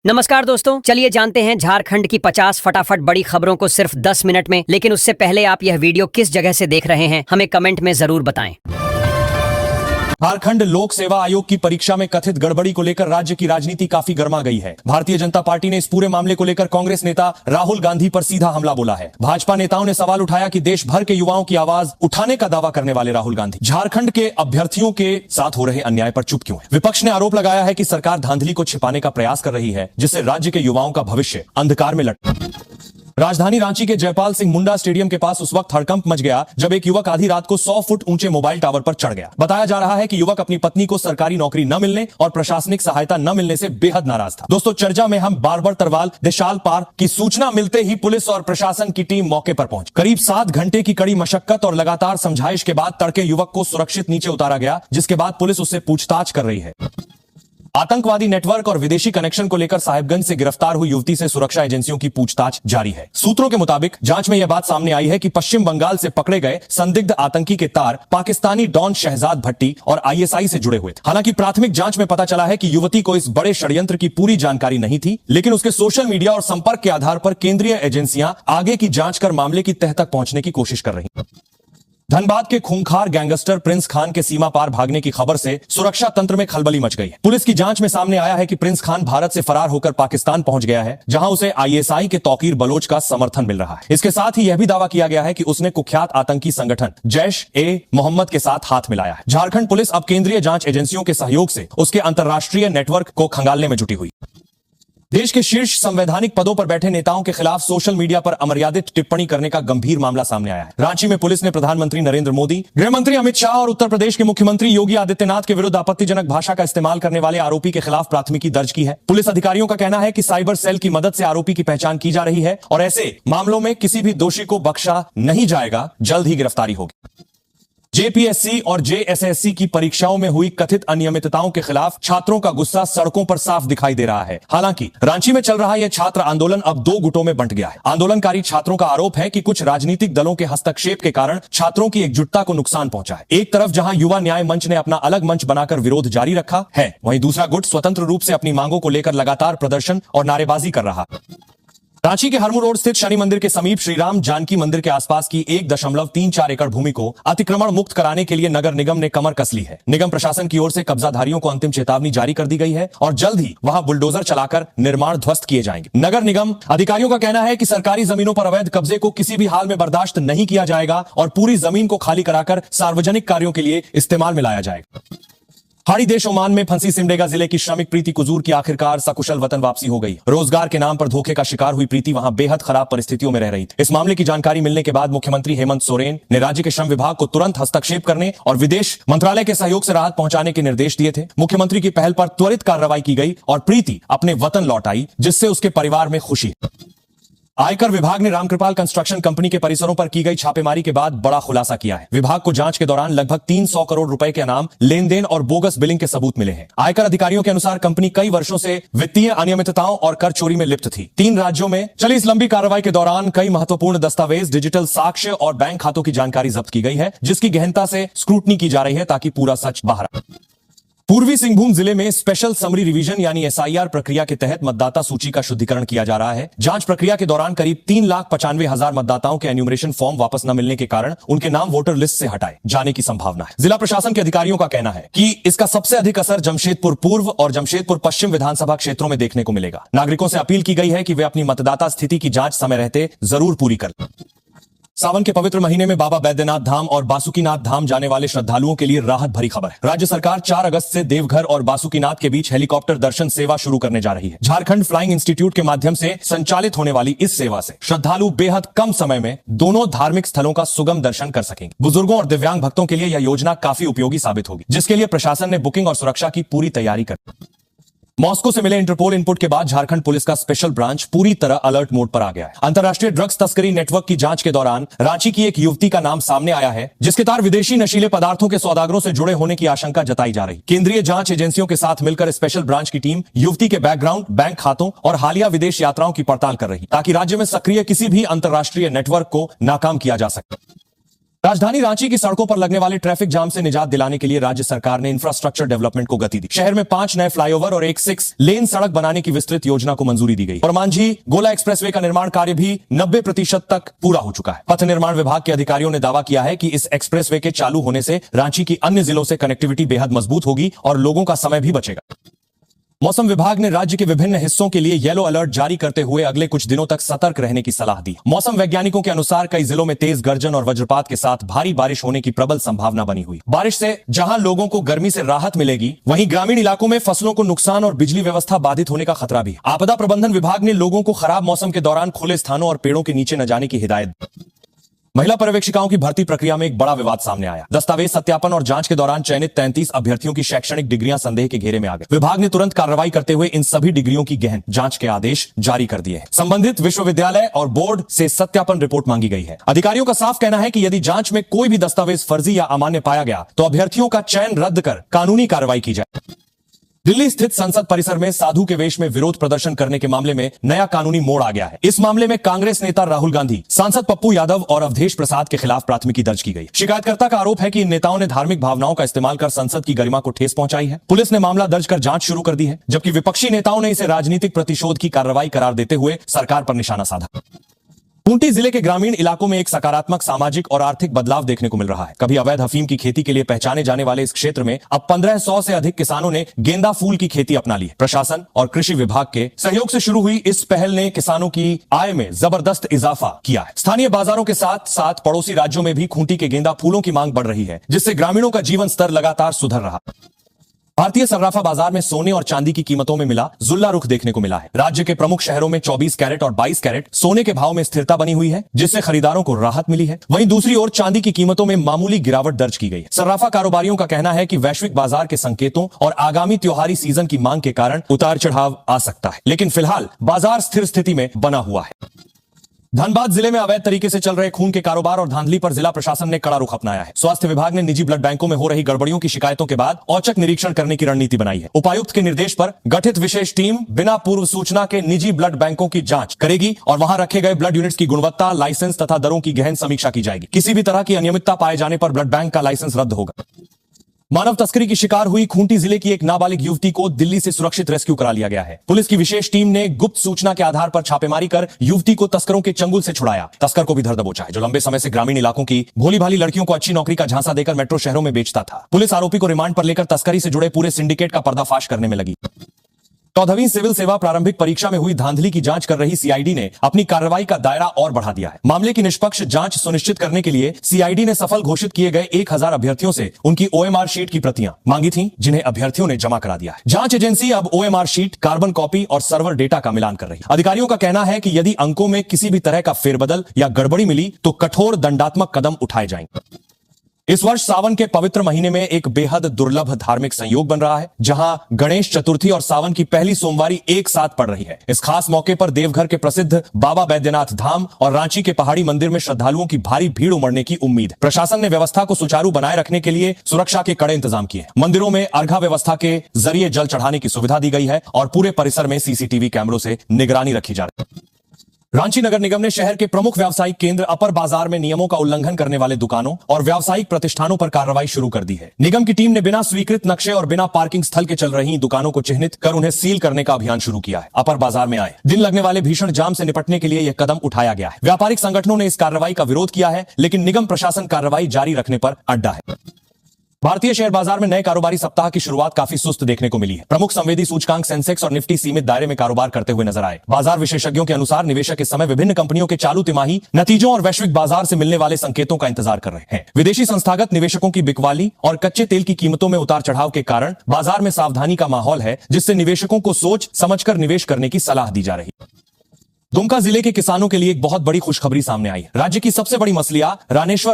नमस्कार दोस्तों, चलिए जानते हैं झारखंड की 50 फटाफट बड़ी खबरों को सिर्फ 10 मिनट में। लेकिन उससे पहले आप यह वीडियो किस जगह से देख रहे हैं हमें कमेंट में जरूर बताएं। झारखंड लोक सेवा आयोग की परीक्षा में कथित गड़बड़ी को लेकर राज्य की राजनीति काफी गर्मा गई है। भारतीय जनता पार्टी ने इस पूरे मामले को लेकर कांग्रेस नेता राहुल गांधी पर सीधा हमला बोला है। भाजपा नेताओं ने सवाल उठाया कि देश भर के युवाओं की आवाज उठाने का दावा करने वाले राहुल गांधी झारखंड के अभ्यर्थियों के साथ हो रहे अन्याय पर चुप क्यों है। विपक्ष ने आरोप लगाया है कि सरकार धांधली को छिपाने का प्रयास कर रही है, जिससे राज्य के युवाओं का भविष्य अंधकार में राजधानी रांची के जयपाल सिंह मुंडा स्टेडियम के पास उस वक्त हड़कंप मच गया जब एक युवक आधी रात को 100 फुट ऊंचे मोबाइल टावर पर चढ़ गया। बताया जा रहा है कि युवक अपनी पत्नी को सरकारी नौकरी न मिलने और प्रशासनिक सहायता न मिलने से बेहद नाराज था। दोस्तों, चर्चा में हम बारबर तरवाल देशाल पार की सूचना मिलते ही पुलिस और प्रशासन की टीम मौके पर पहुंची। करीब 7 घंटे की कड़ी मशक्कत और लगातार समझाइश के बाद तड़के युवक को सुरक्षित नीचे उतारा गया, जिसके बाद पुलिस उससे पूछताछ कर रही है। आतंकवादी नेटवर्क और विदेशी कनेक्शन को लेकर साहिबगंज से गिरफ्तार हुई युवती से सुरक्षा एजेंसियों की पूछताछ जारी है। सूत्रों के मुताबिक जांच में यह बात सामने आई है कि पश्चिम बंगाल से पकड़े गए संदिग्ध आतंकी के तार पाकिस्तानी डॉन शहजाद भट्टी और आईएसआई से जुड़े हुए थे। हालांकि प्राथमिक जांच में पता चला है कि युवती को इस बड़े षड्यंत्र की पूरी जानकारी नहीं थी, लेकिन उसके सोशल मीडिया और संपर्क के आधार पर केंद्रीय एजेंसियां आगे की जांच कर मामले की तह तक पहुंचने की कोशिश कर रही हैं। धनबाद के खूंखार गैंगस्टर प्रिंस खान के सीमा पार भागने की खबर से सुरक्षा तंत्र में खलबली मच गई है। पुलिस की जांच में सामने आया है कि प्रिंस खान भारत से फरार होकर पाकिस्तान पहुंच गया है, जहां उसे आईएसआई के तौकीर बलोच का समर्थन मिल रहा है। इसके साथ ही यह भी दावा किया गया है कि उसने कुख्यात आतंकी संगठन जैश-ए-मोहम्मद के साथ हाथ मिलाया है। झारखंड पुलिस अब केंद्रीय जांच एजेंसियों के सहयोग से उसके अंतर्राष्ट्रीय नेटवर्क को खंगालने में जुटी हुई। देश के शीर्ष संवैधानिक पदों पर बैठे नेताओं के खिलाफ सोशल मीडिया पर अमर्यादित टिप्पणी करने का गंभीर मामला सामने आया है। रांची में पुलिस ने प्रधानमंत्री नरेंद्र मोदी, गृह मंत्री अमित शाह और उत्तर प्रदेश के मुख्यमंत्री योगी आदित्यनाथ के विरुद्ध आपत्तिजनक भाषा का इस्तेमाल करने वाले आरोपी के खिलाफ प्राथमिकी दर्ज की है। पुलिस अधिकारियों का कहना है कि साइबर सेल की मदद से आरोपी की पहचान की जा रही है और ऐसे मामलों में किसी भी दोषी को बख्शा नहीं जाएगा, जल्द ही गिरफ्तारी होगी। जेपीएससी और जेएसएससी की परीक्षाओं में हुई कथित अनियमितताओं के खिलाफ छात्रों का गुस्सा सड़कों पर साफ दिखाई दे रहा है। हालांकि रांची में चल रहा यह छात्र आंदोलन अब 2 गुटों में बंट गया है। आंदोलनकारी छात्रों का आरोप है कि कुछ राजनीतिक दलों के हस्तक्षेप के कारण छात्रों की एकजुटता को नुकसान पहुंचा है। एक तरफ जहां युवा न्याय मंच ने अपना अलग मंच बनाकर विरोध जारी रखा है, वहीं दूसरा गुट स्वतंत्र रूप से अपनी मांगों को लेकर लगातार प्रदर्शन और नारेबाजी कर रहा है। रांची के हरमू रोड स्थित शनि मंदिर के समीप श्री राम जानकी मंदिर के आसपास की 1.34 एकड़ भूमि को अतिक्रमण मुक्त कराने के लिए नगर निगम ने कमर कस ली है। निगम प्रशासन की ओर से कब्जाधारियों को अंतिम चेतावनी जारी कर दी गई है और जल्द ही वहां बुलडोजर चलाकर निर्माण ध्वस्त किए जाएंगे। नगर निगम अधिकारियों का कहना है कि सरकारी जमीनों पर अवैध कब्जे को किसी भी हाल में बर्दाश्त नहीं किया जाएगा और पूरी जमीन को खाली कराकर सार्वजनिक कार्यों के लिए इस्तेमाल में लाया जाएगा। खाड़ी देश ओमान में फंसी सिमडेगा जिले की श्रमिक प्रीति कुजूर की आखिरकार सकुशल वतन वापसी हो गई। रोजगार के नाम पर धोखे का शिकार हुई प्रीति वहां बेहद खराब परिस्थितियों में रह रही थी। इस मामले की जानकारी मिलने के बाद मुख्यमंत्री हेमंत सोरेन ने राज्य के श्रम विभाग को तुरंत हस्तक्षेप करने और विदेश मंत्रालय के सहयोग से राहत पहुंचाने के निर्देश दिए थे। मुख्यमंत्री की पहल पर त्वरित कार्रवाई की गई और प्रीति अपने वतन लौट आई, जिससे उसके परिवार में खुशी। आयकर विभाग ने रामकृपाल कंस्ट्रक्शन कंपनी के परिसरों पर की गई छापेमारी के बाद बड़ा खुलासा किया है। विभाग को जांच के दौरान लगभग 300 करोड़ रुपए के अनाम, लेन देन और बोगस बिलिंग के सबूत मिले हैं। आयकर अधिकारियों के अनुसार कंपनी कई वर्षों से वित्तीय अनियमितताओं और कर चोरी में लिप्त थी। 3 राज्यों में चली इस लंबी कार्रवाई के दौरान कई महत्वपूर्ण दस्तावेज, डिजिटल साक्ष्य और बैंक खातों की जानकारी जब्त की गई है, जिसकी गहनता से स्क्रूटनी की जा रही है ताकि पूरा सच बाहर आए। पूर्वी सिंहभूम जिले में स्पेशल समरी रिवीजन यानी एसआईआर प्रक्रिया के तहत मतदाता सूची का शुद्धिकरण किया जा रहा है। जांच प्रक्रिया के दौरान करीब 3,95,000 मतदाताओं के एन्यूमरेशन फॉर्म वापस न मिलने के कारण उनके नाम वोटर लिस्ट से हटाए जाने की संभावना है। जिला प्रशासन के अधिकारियों का कहना है कि इसका सबसे अधिक असर जमशेदपुर पूर्व और जमशेदपुर पश्चिम विधानसभा क्षेत्रों में देखने को मिलेगा। नागरिकों से अपील की गई है कि वे अपनी मतदाता स्थिति की जांच समय रहते जरूर पूरी कर लें। सावन के पवित्र महीने में बाबा बैद्यनाथ धाम और बासुकीनाथ धाम जाने वाले श्रद्धालुओं के लिए राहत भरी खबर है। राज्य सरकार 4 अगस्त से देवघर और बासुकीनाथ के बीच हेलीकॉप्टर दर्शन सेवा शुरू करने जा रही है। झारखंड फ्लाइंग इंस्टीट्यूट के माध्यम से संचालित होने वाली इस सेवा से श्रद्धालु बेहद कम समय में दोनों धार्मिक स्थलों का सुगम दर्शन कर सकेंगे। बुजुर्गों और दिव्यांग भक्तों के लिए यह योजना काफी उपयोगी साबित होगी, जिसके लिए प्रशासन ने बुकिंग और सुरक्षा की पूरी तैयारी कर। मॉस्को से मिले इंटरपोल इनपुट के बाद झारखंड पुलिस का स्पेशल ब्रांच पूरी तरह अलर्ट मोड पर आ गया है। अंतर्राष्ट्रीय ड्रग्स तस्करी नेटवर्क की जांच के दौरान रांची की एक युवती का नाम सामने आया है, जिसके तार विदेशी नशीले पदार्थों के सौदागरों से जुड़े होने की आशंका जताई जा रही। केंद्रीय जांच एजेंसियों के साथ मिलकर स्पेशल ब्रांच की टीम युवती के बैकग्राउंड, बैंक खातों और हालिया विदेश यात्राओं की पड़ताल कर रही, ताकि राज्य में सक्रिय किसी भी अंतर्राष्ट्रीय नेटवर्क को नाकाम किया जा सके। राजधानी रांची की सड़कों पर लगने वाले ट्रैफिक जाम से निजात दिलाने के लिए राज्य सरकार ने इंफ्रास्ट्रक्चर डेवलपमेंट को गति दी। शहर में 5 नए फ्लाईओवर और एक 6 लेन सड़क बनाने की विस्तृत योजना को मंजूरी दी गई और मांझी गोला एक्सप्रेसवे का निर्माण कार्य भी 90% तक पूरा हो चुका है। पथ निर्माण विभाग के अधिकारियों ने दावा किया है कि इस एक्सप्रेसवे के चालू होने से रांची की अन्य जिलों से कनेक्टिविटी बेहद मजबूत होगी और लोगों का समय भी बचेगा। मौसम विभाग ने राज्य के विभिन्न हिस्सों के लिए येलो अलर्ट जारी करते हुए अगले कुछ दिनों तक सतर्क रहने की सलाह दी। मौसम वैज्ञानिकों के अनुसार कई जिलों में तेज गर्जन और वज्रपात के साथ भारी बारिश होने की प्रबल संभावना बनी हुई। बारिश से जहां लोगों को गर्मी से राहत मिलेगी, वहीं ग्रामीण इलाकों में फसलों को नुकसान और बिजली व्यवस्था बाधित होने का खतरा भी। आपदा प्रबंधन विभाग ने लोगों को खराब मौसम के दौरान खुले स्थानों और पेड़ों के नीचे न जाने की हिदायत दी। महिला पर्यवेक्षिकाओं की भर्ती प्रक्रिया में एक बड़ा विवाद सामने आया। दस्तावेज सत्यापन और जांच के दौरान चयनित 33 अभ्यर्थियों की शैक्षणिक डिग्रियां संदेह के घेरे में आ गई। विभाग ने तुरंत कार्रवाई करते हुए इन सभी डिग्रियों की गहन जांच के आदेश जारी कर दिए हैं। संबंधित विश्वविद्यालय और बोर्ड से सत्यापन रिपोर्ट मांगी गई है। अधिकारियों का साफ कहना है कि यदि जांच में कोई भी दस्तावेज फर्जी या अमान्य पाया गया तो अभ्यर्थियों का चयन रद्द कर कानूनी कार्रवाई की जाए। दिल्ली स्थित संसद परिसर में साधु के वेश में विरोध प्रदर्शन करने के मामले में नया कानूनी मोड़ आ गया है। इस मामले में कांग्रेस नेता राहुल गांधी, सांसद पप्पू यादव और अवधेश प्रसाद के खिलाफ प्राथमिकी दर्ज की गई। शिकायतकर्ता का आरोप है कि इन नेताओं ने धार्मिक भावनाओं का इस्तेमाल कर संसद की गरिमा को ठेस पहुंचाई है। पुलिस ने मामला दर्ज कर जांच शुरू कर दी है, जबकि विपक्षी नेताओं ने इसे राजनीतिक प्रतिशोध की कार्रवाई करार देते हुए सरकार पर निशाना साधा। खूंटी जिले के ग्रामीण इलाकों में एक सकारात्मक सामाजिक और आर्थिक बदलाव देखने को मिल रहा है। कभी अवैध अफीम की खेती के लिए पहचाने जाने वाले इस क्षेत्र में अब 1500 से अधिक किसानों ने गेंदा फूल की खेती अपना ली है। प्रशासन और कृषि विभाग के सहयोग से शुरू हुई इस पहल ने किसानों की आय में जबरदस्त इजाफा किया है। स्थानीय बाजारों के साथ साथ पड़ोसी राज्यों में भी खूंटी के गेंदा फूलों की मांग बढ़ रही है, जिससे ग्रामीणों का जीवन स्तर लगातार सुधर रहा। भारतीय सर्राफा बाजार में सोने और चांदी की कीमतों में मिला जुल्ला रुख देखने को मिला है। राज्य के प्रमुख शहरों में 24 कैरेट और 22 कैरेट सोने के भाव में स्थिरता बनी हुई है, जिससे खरीदारों को राहत मिली है। वहीं दूसरी ओर चांदी की कीमतों में मामूली गिरावट दर्ज की गई है। सर्राफा कारोबारियों का कहना है कि वैश्विक बाजार के संकेतों और आगामी त्योहारी सीजन की मांग के कारण उतार चढ़ाव आ सकता है, लेकिन फिलहाल बाजार स्थिर स्थिति में बना हुआ है। धनबाद जिले में अवैध तरीके से चल रहे खून के कारोबार और धांधली पर जिला प्रशासन ने कड़ा रुख अपनाया है। स्वास्थ्य विभाग ने निजी ब्लड बैंकों में हो रही गड़बड़ियों की शिकायतों के बाद औचक निरीक्षण करने की रणनीति बनाई है। उपायुक्त के निर्देश पर गठित विशेष टीम बिना पूर्व सूचना के निजी ब्लड बैंकों की जांच करेगी और वहां रखे गए ब्लड यूनिट्स की गुणवत्ता, लाइसेंस तथा दरों की गहन समीक्षा की जाएगी। किसी भी तरह की अनियमितता पाए जाने पर ब्लड बैंक का लाइसेंस रद्द होगा। मानव तस्करी की शिकार हुई खूंटी जिले की एक नाबालिग युवती को दिल्ली से सुरक्षित रेस्क्यू करा लिया गया है। पुलिस की विशेष टीम ने गुप्त सूचना के आधार पर छापेमारी कर युवती को तस्करों के चंगुल से छुड़ाया। तस्कर को भी धर दबोचा है, जो लंबे समय से ग्रामीण इलाकों की भोली भाली लड़कियों को अच्छी नौकरी का झांसा देकर मेट्रो शहरों में बेचता था। पुलिस आरोपी को रिमांड पर लेकर तस्करी से जुड़े पूरे सिंडिकेट का पर्दाफाश करने में लगी। 14वीं सिविल सेवा प्रारंभिक परीक्षा में हुई धांधली की जांच कर रही सीआईडी ने अपनी कार्रवाई का दायरा और बढ़ा दिया है। मामले की निष्पक्ष जांच सुनिश्चित करने के लिए सीआईडी ने सफल घोषित किए गए 1000 अभ्यर्थियों से उनकी ओएमआर शीट की प्रतियां मांगी थीं, जिन्हें अभ्यर्थियों ने जमा करा दिया है। जांच एजेंसी अब ओएमआर शीट, कार्बन कॉपी और सर्वर डेटा का मिलान कर रही है। अधिकारियों का कहना है कि यदि अंकों में किसी भी तरह का फेरबदल या गड़बड़ी मिली तो कठोर दंडात्मक कदम उठाए जाएंगे। इस वर्ष सावन के पवित्र महीने में एक बेहद दुर्लभ धार्मिक संयोग बन रहा है, जहां गणेश चतुर्थी और सावन की पहली सोमवारी एक साथ पड़ रही है। इस खास मौके पर देवघर के प्रसिद्ध बाबा बैद्यनाथ धाम और रांची के पहाड़ी मंदिर में श्रद्धालुओं की भारी भीड़ उमड़ने की उम्मीद है। प्रशासन ने व्यवस्था को सुचारू बनाए रखने के लिए सुरक्षा के कड़े इंतजाम किए। मंदिरों में अर्घा व्यवस्था के जरिए जल चढ़ाने की सुविधा दी गई है और पूरे परिसर में सीसीटीवी कैमरों से निगरानी रखी जा रही है। रांची नगर निगम ने शहर के प्रमुख व्यावसायिक केंद्र अपर बाजार में नियमों का उल्लंघन करने वाले दुकानों और व्यावसायिक प्रतिष्ठानों पर कार्रवाई शुरू कर दी है। निगम की टीम ने बिना स्वीकृत नक्शे और बिना पार्किंग स्थल के चल रही दुकानों को चिन्हित कर उन्हें सील करने का अभियान शुरू किया है। अपर बाजार में आए दिन लगने वाले भीषण जाम से निपटने के लिए यह कदम उठाया गया है। व्यापारिक संगठनों ने इस कार्रवाई का विरोध किया है, लेकिन निगम प्रशासन कार्रवाई जारी रखने पर अड्डा है। भारतीय शेयर बाजार में नए कारोबारी सप्ताह की शुरुआत काफी सुस्त देखने को मिली है। प्रमुख संवेदी सूचकांक सेंसेक्स और निफ्टी सीमित दायरे में कारोबार करते हुए नजर आए। बाजार विशेषज्ञों के अनुसार निवेशक इस समय विभिन्न कंपनियों के चालू तिमाही नतीजों और वैश्विक बाजार से मिलने वाले संकेतों का इंतजार कर रहे हैं। विदेशी संस्थागत निवेशकों की बिकवाली और कच्चे तेल की कीमतों में उतार चढ़ाव के कारण बाजार में सावधानी का माहौल है, जिससे निवेशकों को सोच समझकर निवेश करने की सलाह दी जा रही है। दुमका जिले के किसानों के लिए एक बहुत बड़ी खुशखबरी सामने आई। राज्य की सबसे बड़ी मछलियां रानेश्वर